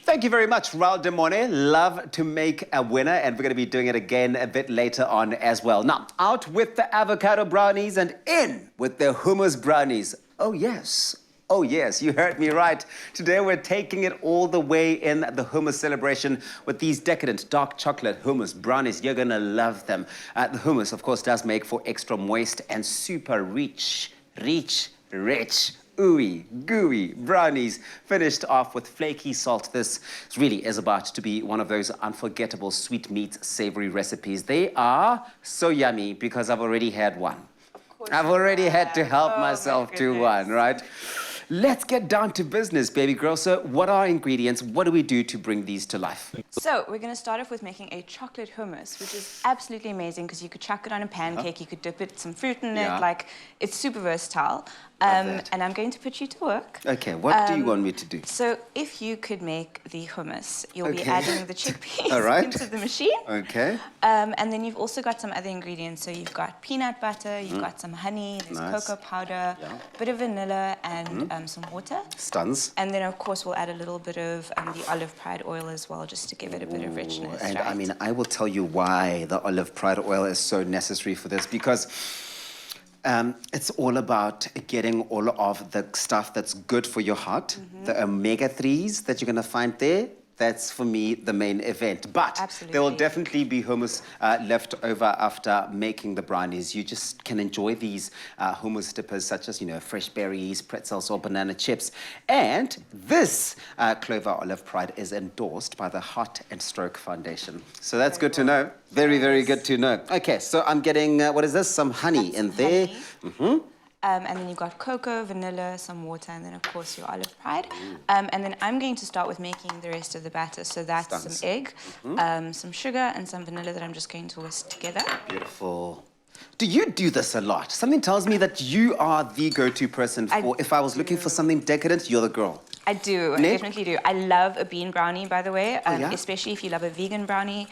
Thank you very much, Raul Demone. Love to make a winner, and we're going to be doing it again a bit later on as well. Now, out with the avocado brownies and in with the hummus brownies. Oh, yes. Oh, yes, you heard me right. Today, we're taking it all the way in the hummus celebration with these decadent dark chocolate hummus brownies. You're going to love them. The hummus, of course, does make for extra moist and super rich, ooey, gooey brownies finished off with flaky salt. This really is about to be one of those unforgettable sweet meat savory recipes. They are so yummy because I've already had one. I've already had to help myself to one, right? Let's get down to business, baby girl. So what are our ingredients? What do we do to bring these to life? So we're going to start off with making a chocolate hummus, which is absolutely amazing because you could chuck it on a pancake, you could dip it some fruit in it, like it's super versatile. And I'm going to put you to work. Okay, what do you want me to do? So if you could make the hummus, you'll be adding the chickpeas into the machine. Okay. And then you've also got some other ingredients. So you've got peanut butter, you've got some honey, there's cocoa powder, a bit of vanilla, and some water. Stuns. And then, of course, we'll add a little bit of the olive pride oil as well, just to give it a bit of richness. And I mean, I will tell you why the olive pride oil is so necessary for this, because it's all about getting all of the stuff that's good for your heart, the omega-3s that you're going to find there. That's, for me, the main event. But there will definitely be hummus left over after making the brownies. You just can enjoy these hummus dippers, such as, you know, fresh berries, pretzels, or banana chips. And this Clover Olive Pride is endorsed by the Heart and Stroke Foundation. So that's good to know. Very, very good to know. Okay, so I'm getting, what is this? Some honey in there. And then you've got cocoa, vanilla, some water, and then, of course, your olive pride. And then I'm going to start with making the rest of the batter. So that's some egg, some sugar, and some vanilla that I'm just going to whisk together. Beautiful. Do you do this a lot? Something tells me that you are the go-to person for, if I was looking for something decadent, you're the girl. I do, I definitely do. I love a bean brownie, by the way, especially if you love a vegan brownie.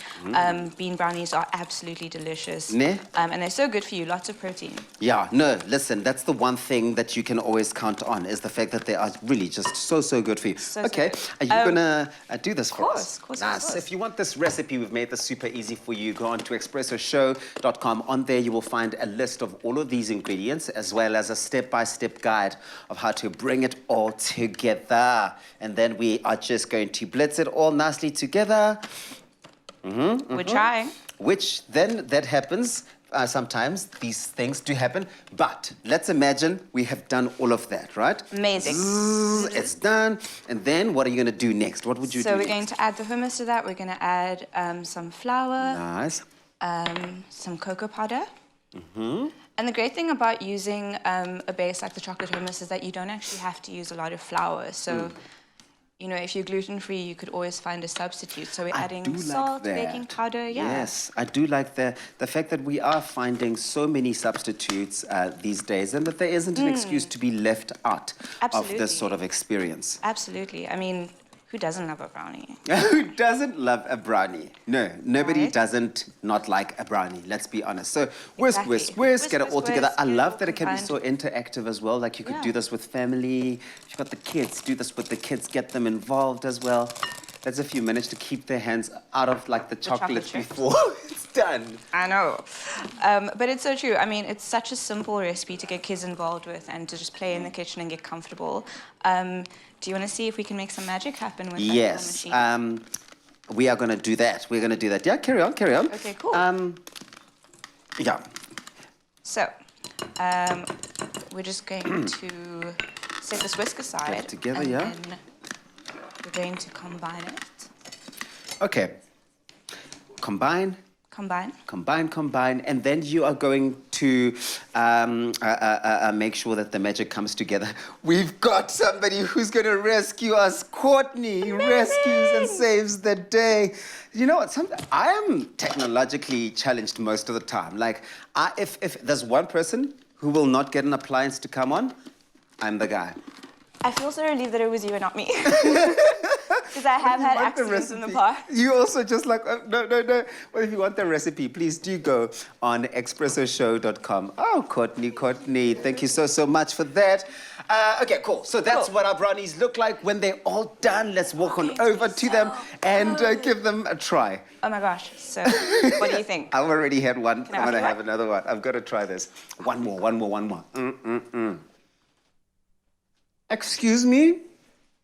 Bean brownies are absolutely delicious. And they're so good for you, lots of protein. Yeah, no, listen, that's the one thing that you can always count on, is the fact that they are really just so, so good for you. Okay, are you going to do this for us? Of course. Nice. If you want this recipe, we've made this super easy for you. Go on to expressoshow.com. On there, you will find a list of all of these ingredients, as well as a step-by-step guide of how to bring it all together. And then we are just going to blitz it all nicely together. We're trying. Which then, that happens. Sometimes these things do happen. But let's imagine we have done all of that, right? Amazing. It's done. And then what are you going to do next? What would you do So we're going to add the hummus to that. We're going to add some flour. Nice. Some cocoa powder. And the great thing about using a base like the chocolate hummus is that you don't actually have to use a lot of flour. So, you know, if you're gluten-free, you could always find a substitute. So we're adding salt, baking powder, Yes, I do like the fact that we are finding so many substitutes these days, and that there isn't an excuse to be left out of this sort of experience. Absolutely. I mean, who doesn't love a brownie? Who doesn't love a brownie? No, nobody doesn't not like a brownie, let's be honest. So whisk, get it all together. I love that it can be so interactive as well. Like you could do this with family. If you've got the kids, do this with the kids. Get them involved as well. That's if you manage to keep their hands out of like the chocolate before it's done. I know. But it's so true. I mean, it's such a simple recipe to get kids involved with and to just play in the kitchen and get comfortable. Do you want to see if we can make some magic happen with that little machine? We are going to do that. We're going to do that. Yeah, carry on. Okay, cool. Yeah. So, we're just going to set this whisk aside. Put it together, and then we're going to combine it. Okay. Combine, and then you are going to make sure that the magic comes together. We've got somebody who's going to rescue us. Courtney rescues and saves the day. You know what? I am technologically challenged most of the time. Like, if there's one person who will not get an appliance to come on, I'm the guy. I feel so relieved that it was you and not me. Because I have had accidents in the past. You also just like, no. Well, if you want the recipe, please do go on expressoshow.com. Oh, Courtney, thank you so much for that. Okay, cool. So that's what our brownies look like when they're all done. Let's walk on over to them and give them a try. Oh my gosh. So, what do you think? I've already had one. I'm going to have one? another one. I've got to try this. One more. Excuse me?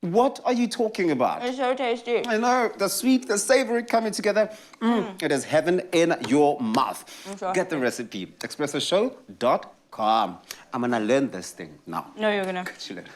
What are you talking about? It's so tasty. I know, the sweet, the savory coming together. It is heaven in your mouth. Sure. Get the recipe, expressoshow.com. I'm gonna learn this thing now. No, you're gonna. Catch you later.